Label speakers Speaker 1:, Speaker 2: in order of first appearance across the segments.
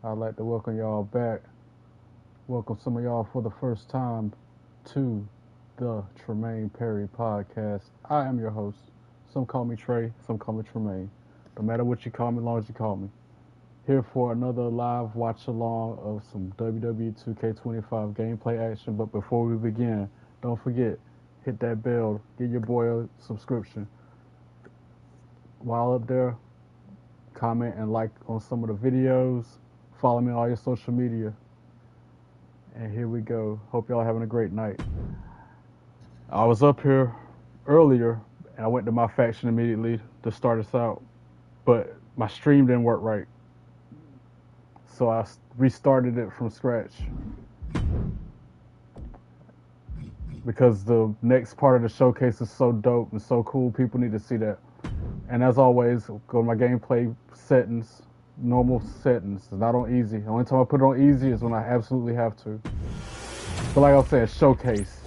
Speaker 1: I'd like to welcome y'all back. Welcome some of y'all for the first time to the Tremaine Perry podcast. I am your host. Some call me Trey, some call me Tremaine. No matter what you call me, as long as you call me. Here for another live watch along of some WWE 2K25 gameplay action. But before we begin, don't forget, hit that bell, give your boy a subscription. While up there, comment and like on some of the videos. Follow me on all your social media. And here we go. Hope y'all having a great night. I was up here earlier and I went to my faction immediately to start us out, but my stream didn't work right. So I restarted it from scratch because the next part of the showcase is so dope and so cool. People need to see that. And as always, go to my gameplay settings, normal settings. It's not on easy. The only time I put it on easy is when I absolutely have to. But like I said, showcase.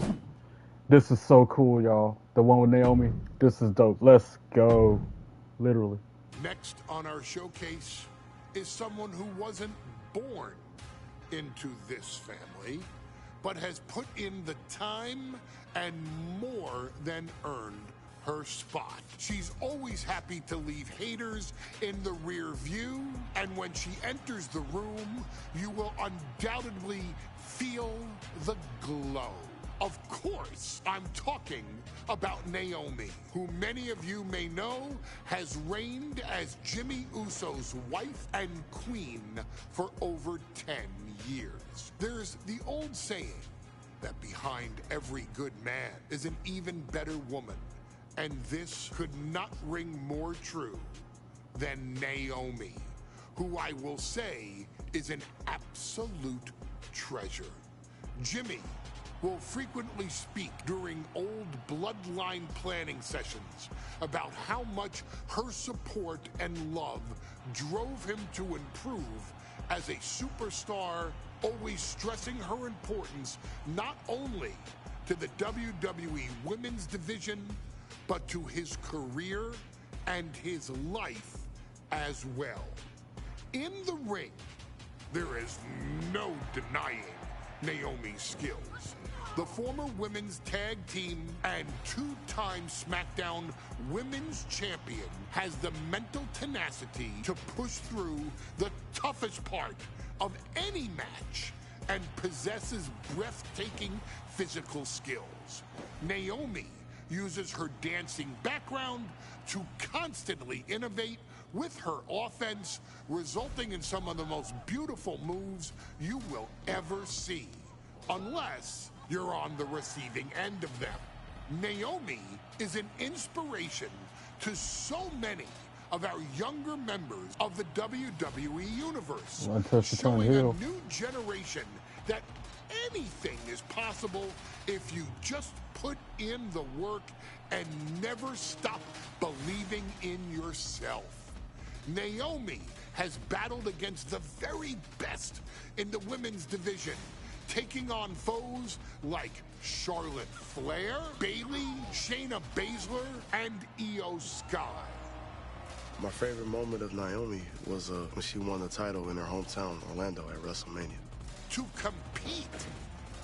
Speaker 1: This is so cool, y'all. The one with Naomi, this is dope. Let's go. Literally.
Speaker 2: Next on our showcase is someone who wasn't born into this family, but has put in the time and more than earned her spot. She's always happy to leave haters in the rear view, and when she enters the room, you will undoubtedly feel the glow. Of course, I'm talking about Naomi, who many of you may know has reigned as Jimmy Uso's wife and queen for over 10 years. There's the old saying that behind every good man is an even better woman. And this could not ring more true than Naomi, who I will say is an absolute treasure. Jimmy will frequently speak during old bloodline planning sessions about how much her support and love drove him to improve as a superstar, always stressing her importance not only to the WWE Women's Division, but to his career and his life as well. In the ring, there is no denying Naomi's skills. The former women's tag team and two-time SmackDown Women's Champion has the mental tenacity to push through the toughest part of any match and possesses breathtaking physical skills. Naomi uses her dancing background to constantly innovate with her offense, resulting in some of the most beautiful moves you will ever see, unless you're on the receiving end of them. Naomi is an inspiration to so many of our younger members of the WWE Universe, showing a new generation that anything is possible if you just put in the work and never stop believing in yourself. Naomi has battled against the very best in the women's division, taking on foes like Charlotte Flair, Bayley, Shayna Baszler, and Io Sky.
Speaker 3: My favorite moment of Naomi was when she won the title in her hometown, Orlando, at WrestleMania.
Speaker 2: To compete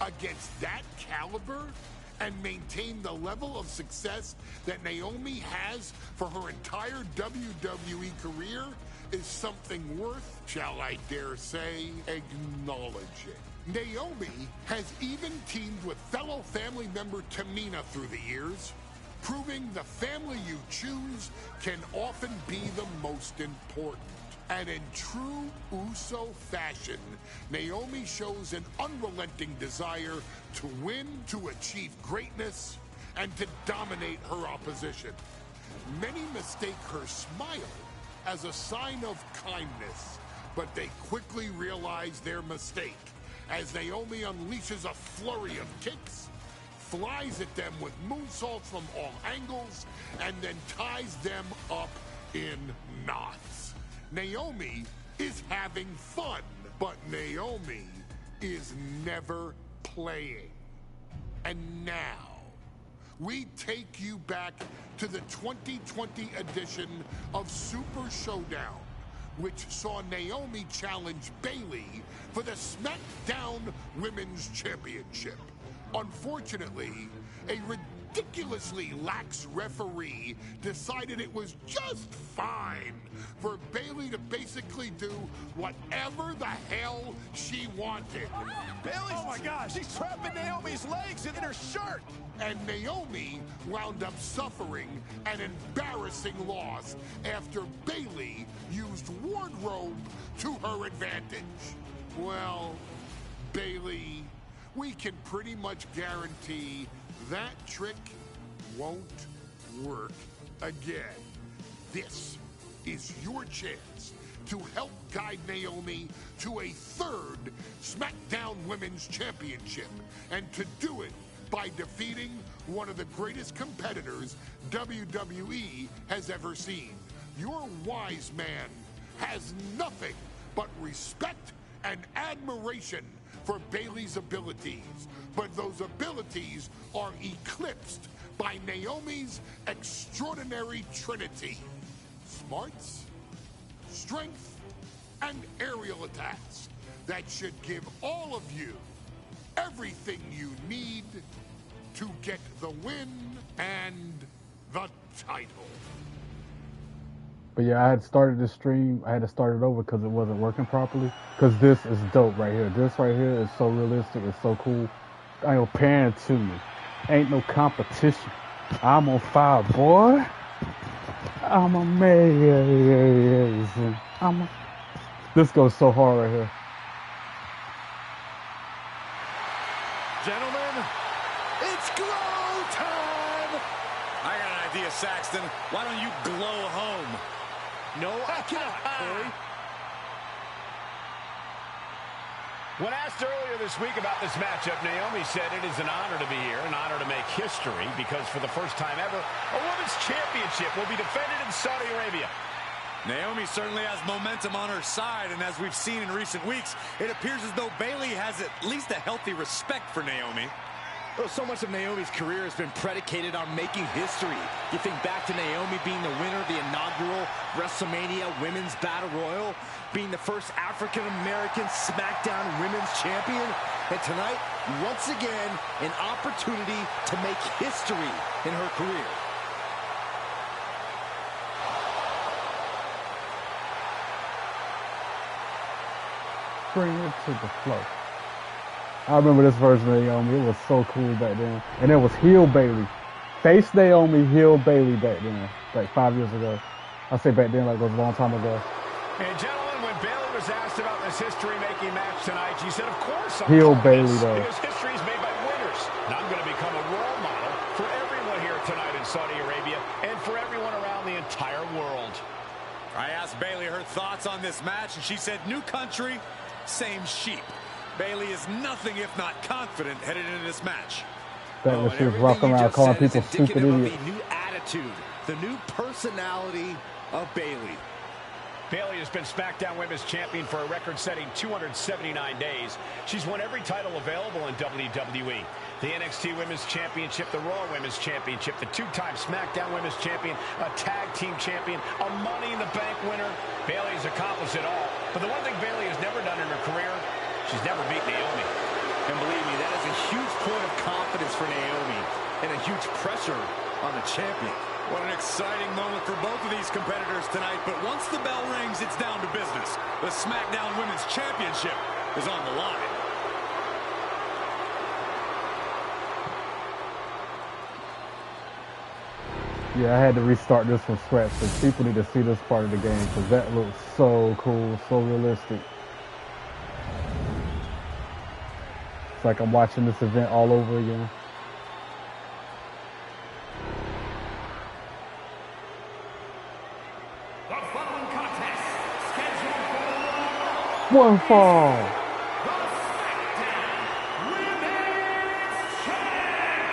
Speaker 2: against that caliber and maintain the level of success that Naomi has for her entire WWE career is something worth, shall I dare say, acknowledging. Naomi has even teamed with fellow family member Tamina through the years, proving the family you choose can often be the most important. And in true Uso fashion, Naomi shows an unrelenting desire to win, to achieve greatness, and to dominate her opposition. Many mistake her smile as a sign of kindness, but they quickly realize their mistake as Naomi unleashes a flurry of kicks, flies at them with moonsaults from all angles, and then ties them up in knots. Naomi is having fun, but Naomi is never playing. And now, we take you back to the 2020 edition of Super Showdown, which saw Naomi challenge Bayley for the SmackDown Women's Championship. Unfortunately, a ridiculously lax referee decided it was just fine for Bayley to basically do whatever the hell she wanted.
Speaker 4: Bayley's, oh my gosh, she's trapping Naomi's legs in her shirt.
Speaker 2: And Naomi wound up suffering an embarrassing loss after Bayley used wardrobe to her advantage. Well, Bayley, we can pretty much guarantee that trick won't work again. This is your chance to help guide Naomi to a third SmackDown Women's Championship, and to do it by defeating one of the greatest competitors WWE has ever seen. Your wise man has nothing but respect and admiration for Bayley's abilities, but those abilities are eclipsed by Naomi's extraordinary trinity: smarts, strength, and aerial attacks that should give all of you everything you need to get the win and the title.
Speaker 1: But yeah, I had started this stream. I had to start it over because it wasn't working properly. Because this is dope right here. This right here is so realistic. It's so cool. I ain't paying to me. Ain't no competition. I'm on fire, boy. I'm amazing. This goes so hard right here.
Speaker 4: Gentlemen, it's glow time!
Speaker 5: I got an idea, Saxton. Why don't you glow home?
Speaker 4: No, I cannot, Corey. When asked earlier this week about this matchup, Naomi said it is an honor to be here, an honor to make history, because for the first time ever, a women's championship will be defended in Saudi Arabia.
Speaker 5: Naomi certainly has momentum on her side, and as we've seen in recent weeks, it appears as though Bayley has at least a healthy respect for Naomi.
Speaker 6: Well, so much of Naomi's career has been predicated on making history. You think back to Naomi being the winner of the inaugural WrestleMania Women's Battle Royal, being the first African-American SmackDown Women's Champion, and tonight, once again, an opportunity to make history in her career.
Speaker 1: Bring it to the flow. I remember this version of Naomi. It was so cool back then. And it was heel Bayley. Face Naomi, heel Bayley back then. Like 5 years ago. I say back then like it was a long time ago.
Speaker 4: And gentlemen, when Bayley was asked about this history-making match tonight, she said, of course I'm
Speaker 1: heel
Speaker 4: calling
Speaker 1: Bayley
Speaker 4: this,
Speaker 1: though.
Speaker 4: because history is made by winners. And I'm going to become a role model for everyone here tonight in Saudi Arabia and for everyone around the entire world.
Speaker 5: I asked Bayley her thoughts on this match, and she said, new country, same sheep. Bayley is nothing if not confident headed into this match.
Speaker 1: That was she was walking around calling people stupid idiots.
Speaker 6: The new attitude, the new personality of Bayley.
Speaker 4: Bayley has been SmackDown Women's Champion for a record-setting 279 days. She's won every title available in WWE. The NXT Women's Championship, the Raw Women's Championship, the two-time SmackDown Women's Champion, a Tag Team Champion, a Money in the Bank winner. Bayley has accomplished it all. But the one thing Bayley has never done in her career, she's never beat Naomi.
Speaker 6: And believe me, that is a huge point of confidence for Naomi and a huge pressure on the champion.
Speaker 5: What an exciting moment for both of these competitors tonight, but once the bell rings, it's down to business. The SmackDown Women's Championship is on the line.
Speaker 1: Yeah, I had to restart this from scratch because people need to see this part of the game because that looks so cool, so realistic. It's like I'm watching this event all over again.
Speaker 7: The following contest scheduled for
Speaker 1: One fall.
Speaker 7: the SmackDown Women's Championship.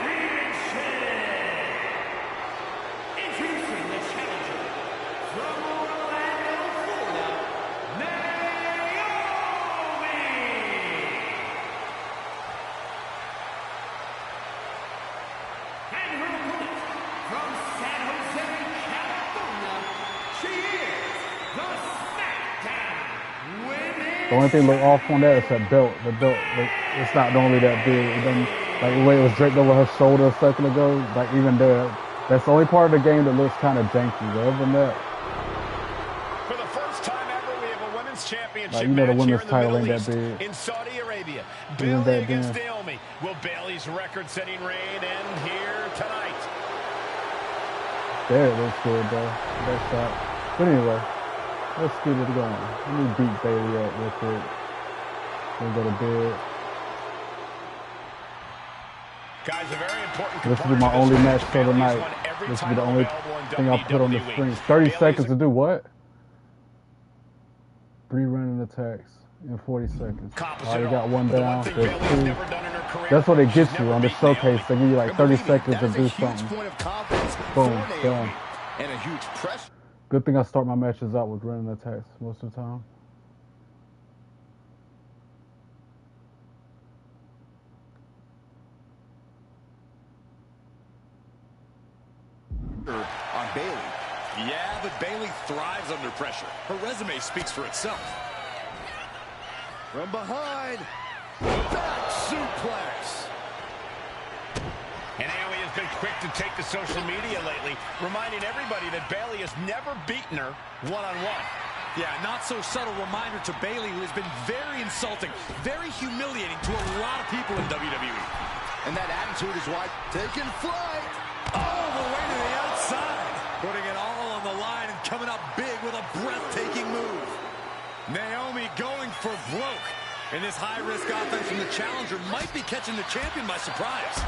Speaker 7: Introducing the challenger from Orlando, Florida, Naomi. And her opponent from San Jose, California, she is the SmackDown
Speaker 1: The only thing look off on that is that belt. The belt, like, it's not normally that big. It doesn't, like the way it was draped over her shoulder a second ago. Like even there, that's the only part of the game that looks kind of janky. But other than that,
Speaker 4: For the first time ever, we have a women's championship
Speaker 1: like, you know, the
Speaker 4: match here
Speaker 1: women's
Speaker 4: in the
Speaker 1: title
Speaker 4: Middle
Speaker 1: ain't that
Speaker 4: East
Speaker 1: big.
Speaker 4: in Saudi Arabia.
Speaker 1: Even
Speaker 4: Bayley
Speaker 1: back
Speaker 4: against
Speaker 1: then.
Speaker 4: Naomi. Will Bayley's record-setting reign end here tonight?
Speaker 1: There it looks good though. That shot. But anyway, let's get it going. Let me beat Bayley up real quick. We'll go to bed.
Speaker 4: Guys, a very important
Speaker 1: This will be my only match for the night. This will be the only thing I'll put on the screen. 30 seconds to do what? 3 running attacks in 40 seconds. Alright, you got one down. There's 2. That's what they get you on the showcase. They give you like 30 seconds to do something. Boom, done.
Speaker 6: And a huge pressure.
Speaker 1: Good thing I start my matches out with running attacks most of the time.
Speaker 6: On Bayley. Yeah, but Bayley thrives under pressure. Her resume speaks for itself. From behind, back suplex.
Speaker 4: And Naomi has been quick to take to social media lately, reminding everybody that Bayley has never beaten her one-on-one.
Speaker 6: Yeah, not so subtle reminder to Bayley, who has been very insulting, very humiliating to a lot of people in WWE. And that attitude is why taking flight all the way to the outside, putting it all on the line and coming up big with a breathtaking move. Naomi going for broke. And this high-risk offense from the challenger might be catching the champion by surprise.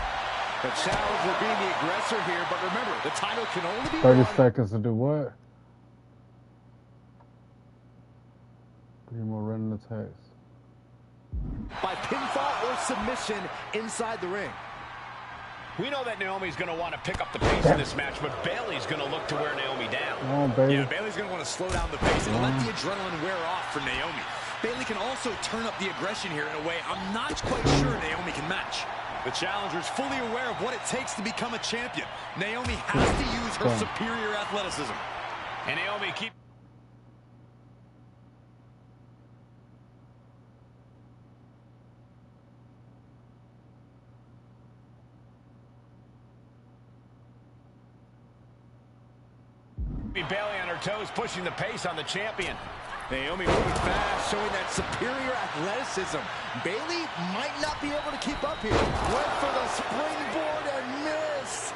Speaker 6: The challenger being the aggressor here, but remember, the title can only be
Speaker 1: 30
Speaker 6: won.
Speaker 1: seconds to do what? 3 more running attacks.
Speaker 6: By pinfall or submission inside the ring.
Speaker 4: We know that Naomi's going to want to pick up the pace in this match, but Bayley's going to look to wear Naomi down.
Speaker 1: Come on, baby.
Speaker 6: Yeah, Bayley's going to want to slow down the pace and let the adrenaline wear off for Naomi. Bayley can also turn up the aggression here in a way I'm not quite sure Naomi can match. The challenger's fully aware of what it takes to become a champion. Naomi has to use her superior athleticism.
Speaker 4: And Naomi keep... Bayley on her toes, pushing the pace on the champion.
Speaker 6: Naomi moving fast, showing that superior athleticism. Bayley might not be able to keep up here. Went for the springboard and missed.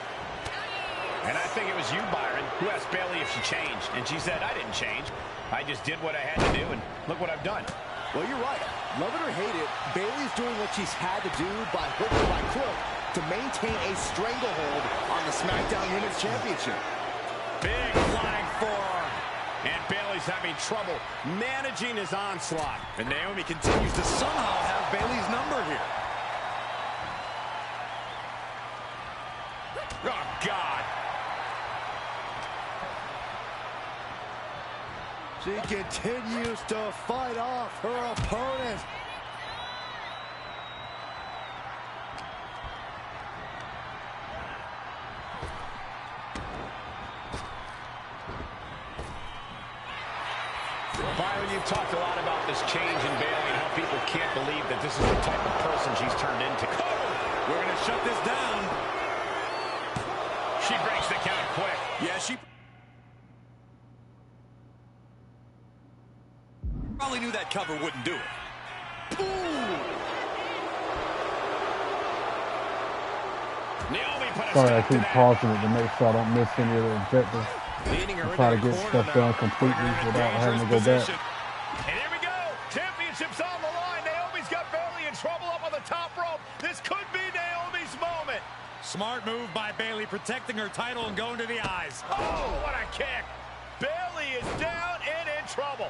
Speaker 4: And I think it was you, Byron, who asked Bayley if she changed. And she said, I didn't change. I just did what I had to do, and look what I've done.
Speaker 6: Well, you're right. Love it or hate it, Bayley's doing what she's had to do by hook or by crook to maintain a stranglehold on the SmackDown Women's Championship.
Speaker 4: Big flying forearm. And Bayley's having trouble managing his onslaught.
Speaker 6: And Naomi continues to somehow have Bayley's number here.
Speaker 4: Oh, God.
Speaker 6: She continues to fight off her opponent.
Speaker 4: Byron, you've talked a lot about this change in Bayley and how people can't believe that this is the type of person she's turned into.
Speaker 6: We're going to shut this down.
Speaker 4: She breaks the count quick.
Speaker 6: Yeah, she probably knew that cover wouldn't do it. Ooh.
Speaker 4: Naomi put a
Speaker 1: Sorry, I
Speaker 4: stop to
Speaker 1: keep
Speaker 4: that.
Speaker 1: pausing it to make sure I don't miss any of the objectives.
Speaker 4: Leading her
Speaker 1: I'm trying to
Speaker 4: into
Speaker 1: get
Speaker 4: the
Speaker 1: stuff
Speaker 4: corner
Speaker 1: done
Speaker 4: now.
Speaker 1: completely without having to go back.
Speaker 4: And here we go. Championship's on the line. Naomi's got Bayley in trouble up on the top rope. This could be Naomi's moment.
Speaker 6: Smart move by Bayley, protecting her title and going to the eyes.
Speaker 4: Oh, what a kick. Bayley is down and in trouble.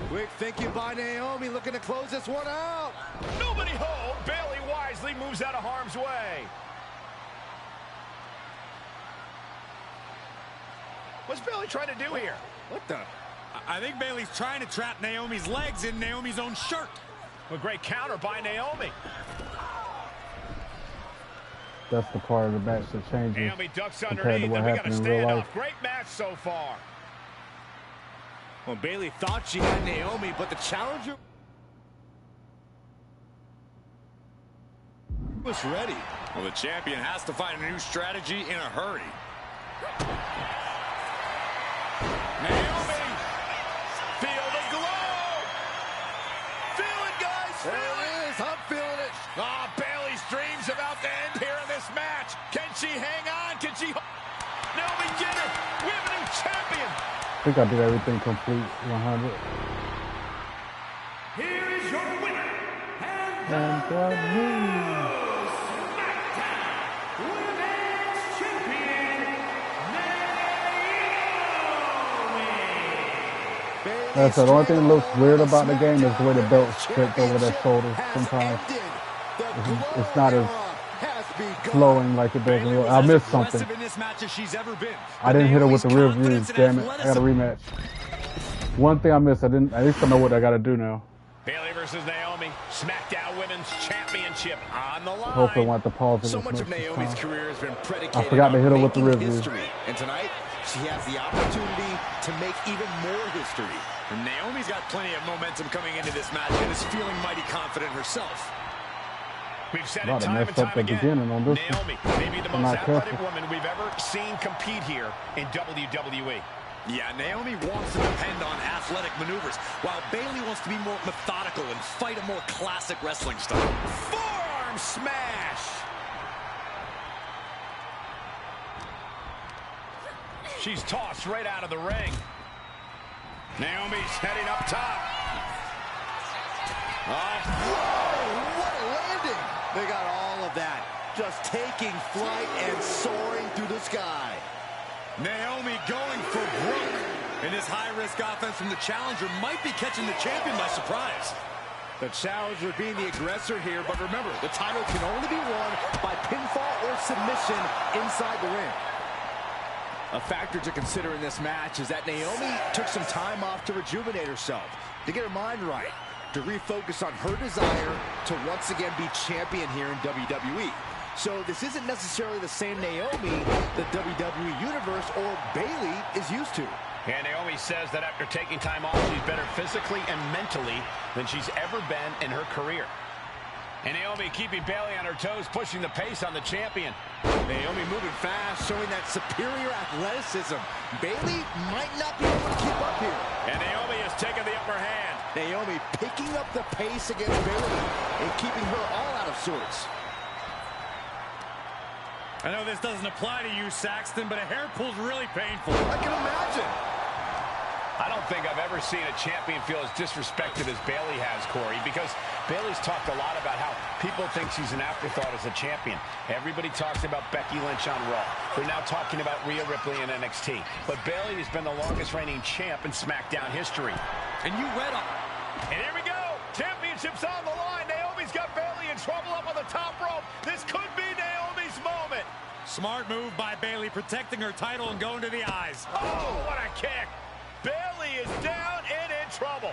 Speaker 6: Quick thinking by Naomi, looking to close this one out.
Speaker 4: Nobody home. Bayley wisely moves out of harm's way. What's Bayley trying to do here?
Speaker 6: What the? I think Bayley's trying to trap Naomi's legs in Naomi's own shirt.
Speaker 4: A great counter by Naomi.
Speaker 1: That's the part of the match that changes
Speaker 4: Naomi ducks
Speaker 1: compared to
Speaker 4: underneath,
Speaker 1: what
Speaker 4: and we got a
Speaker 1: happened in real life.
Speaker 4: standoff. Great match so far.
Speaker 6: Well, Bayley thought she had Naomi, but the challenger... Was ready.
Speaker 5: Well, the champion has to find a new strategy in a hurry. Naomi, feel the glow. Feel it, guys.
Speaker 6: There it is. I'm feeling it.
Speaker 4: Oh, Bayley's dreams about to end here in this match. Can she hang on? Can she? Naomi did it. We have a new champion.
Speaker 1: I think I did everything complete 100.
Speaker 7: Here is your winner, and
Speaker 1: And got me.
Speaker 7: SmackDown Women's Champion, Naomi.
Speaker 1: That's the only thing that looks weird about the game is the way the belt's draped over their shoulders. Sometimes it's not as flowing like it does. I missed something.
Speaker 6: In this match as she's ever been.
Speaker 1: I didn't hit her with the rear view.
Speaker 6: Confidence and
Speaker 1: Damn it! I got a rematch. One thing I missed. At least I know what I got to do now.
Speaker 4: Bayley versus Naomi, SmackDown Women's Championship on the line.
Speaker 1: Hopefully, I want to pause it.
Speaker 6: So
Speaker 1: as
Speaker 6: much of
Speaker 1: as
Speaker 6: Naomi's
Speaker 1: time.
Speaker 6: career has been
Speaker 1: I
Speaker 6: predicated
Speaker 1: forgot to
Speaker 6: on
Speaker 1: hit her with the
Speaker 6: making
Speaker 1: rear view.
Speaker 6: history. And tonight, she has the opportunity to make even more history.
Speaker 5: And Naomi's got plenty of momentum coming into this match and is feeling mighty confident herself.
Speaker 4: We've said
Speaker 1: Might
Speaker 4: it
Speaker 1: have
Speaker 4: time and
Speaker 1: messed up
Speaker 4: time
Speaker 1: the
Speaker 4: again.
Speaker 1: beginning on this one.
Speaker 4: Naomi, maybe the
Speaker 1: I'm
Speaker 4: most
Speaker 1: not
Speaker 4: athletic
Speaker 1: careful.
Speaker 4: woman we've ever seen compete here in WWE.
Speaker 5: Yeah, Naomi wants to depend on athletic maneuvers, while Bayley wants to be more methodical and fight a more classic wrestling style.
Speaker 4: Forearm smash. She's tossed right out of the ring. Naomi's heading up top.
Speaker 6: Whoa, what a landing. They got all of that. Just taking flight and soaring through the sky.
Speaker 5: Naomi going for broke. And this high-risk offense from the challenger might be catching the champion by surprise.
Speaker 6: The challenger being the aggressor here, but remember, the title can only be won by pinfall or submission inside the ring. A factor to consider in this match is that Naomi took some time off to rejuvenate herself, to get her mind right, to refocus on her desire to once again be champion here in WWE. So this isn't necessarily the same Naomi the WWE Universe or Bayley is used to.
Speaker 4: And Naomi says that after taking time off, she's better physically and mentally than she's ever been in her career. And Naomi keeping Bayley on her toes, pushing the pace on the champion.
Speaker 6: Naomi moving fast, showing that superior athleticism. Bayley might not be able to keep up here.
Speaker 4: And Naomi has taken the upper hand.
Speaker 6: Naomi picking up the pace against Bayley and keeping her all out of sorts.
Speaker 5: I know this doesn't apply to you, Saxton, but a hair pull's really painful.
Speaker 6: I can imagine.
Speaker 4: I don't think I've ever seen a champion feel as disrespected as Bayley has, Corey, because Bayley's talked a lot about how people think she's an afterthought as a champion. Everybody talks about Becky Lynch on Raw. They're now talking about Rhea Ripley in NXT. But Bayley has been the longest reigning champ in SmackDown history.
Speaker 5: And you read up.
Speaker 4: And here we go. Championship's on the line. Naomi's got Bayley in trouble up on the top rope. This could be Naomi's moment.
Speaker 5: Smart move by Bayley, protecting her title and going to the eyes.
Speaker 4: Oh, what a kick. Bayley is down and in trouble.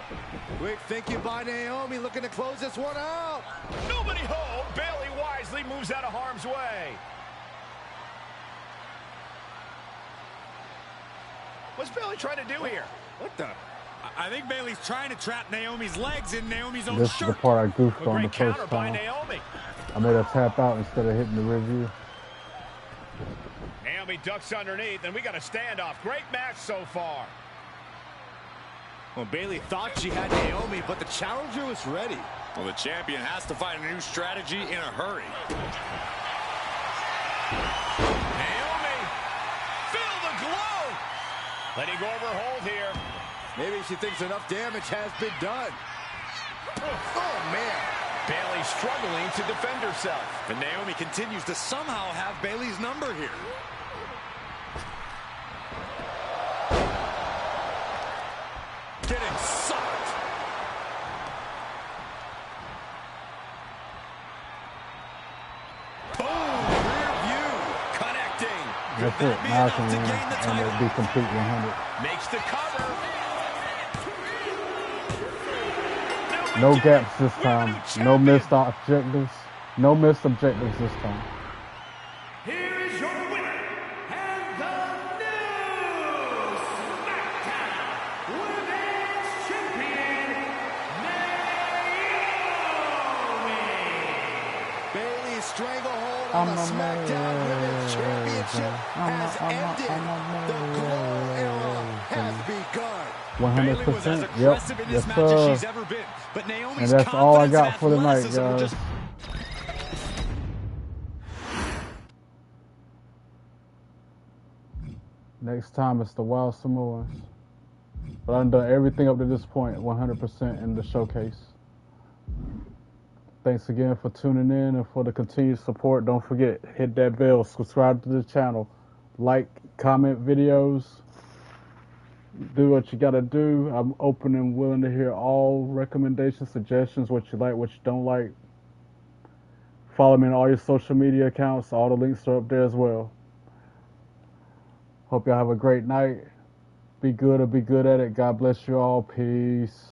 Speaker 6: Quick thinking by Naomi, looking to close this one out.
Speaker 4: Nobody home. Bayley wisely moves out of harm's way. What's Bayley trying to do here?
Speaker 6: What the?
Speaker 5: I think Bayley's trying to trap Naomi's legs in Naomi's own
Speaker 1: This is
Speaker 5: shirt.
Speaker 1: the part I goofed
Speaker 4: A
Speaker 1: on the
Speaker 4: great
Speaker 1: first
Speaker 4: counter by
Speaker 1: time.
Speaker 4: Naomi.
Speaker 1: I made her tap out instead of hitting the review.
Speaker 4: Naomi ducks underneath, and we got a standoff. Great match so far.
Speaker 6: Well, Bayley thought she had Naomi, but the challenger was ready.
Speaker 5: Well, the champion has to find a new strategy in a hurry.
Speaker 4: Naomi, feel the glow. Letting go of her hold here.
Speaker 6: Maybe she thinks enough damage has been done. Oh, man.
Speaker 4: Bayley struggling to defend herself.
Speaker 5: And Naomi continues to somehow have Bayley's number here.
Speaker 6: Getting sucked. Boom, rear view.
Speaker 5: Connecting.
Speaker 1: That's
Speaker 5: Could
Speaker 1: it.
Speaker 5: that be
Speaker 1: Now I
Speaker 5: enough
Speaker 1: can
Speaker 5: to
Speaker 1: win,
Speaker 5: gain the
Speaker 1: and
Speaker 5: title?
Speaker 1: it'll be complete 100.
Speaker 4: Makes the cover.
Speaker 1: No gaps this time. No missed objectives. No missed objectives this time.
Speaker 7: Here is your winner, and the new SmackDown Women's Champion, Naomi.
Speaker 6: Bayley stranglehold on the SmackDown Women's Championship has ended. The glow era has begun.
Speaker 1: 100%. Yep. Yes,
Speaker 5: She's ever been. But Naomi's
Speaker 1: and that's all I got for tonight,
Speaker 5: athleticism were
Speaker 1: guys. Next time it's the Wild Samoans. But I've done everything up to this point 100% in the showcase. Thanks again for tuning in and for the continued support. Don't forget, hit that bell, subscribe to the channel, like, comment videos, do what you gotta do. I'm open and willing to hear all recommendations, suggestions, what you like, what you don't like. Follow me on all your social media accounts. All the links are up there as well. Hope y'all have a great night. Be good or be good at it. God bless you all. Peace.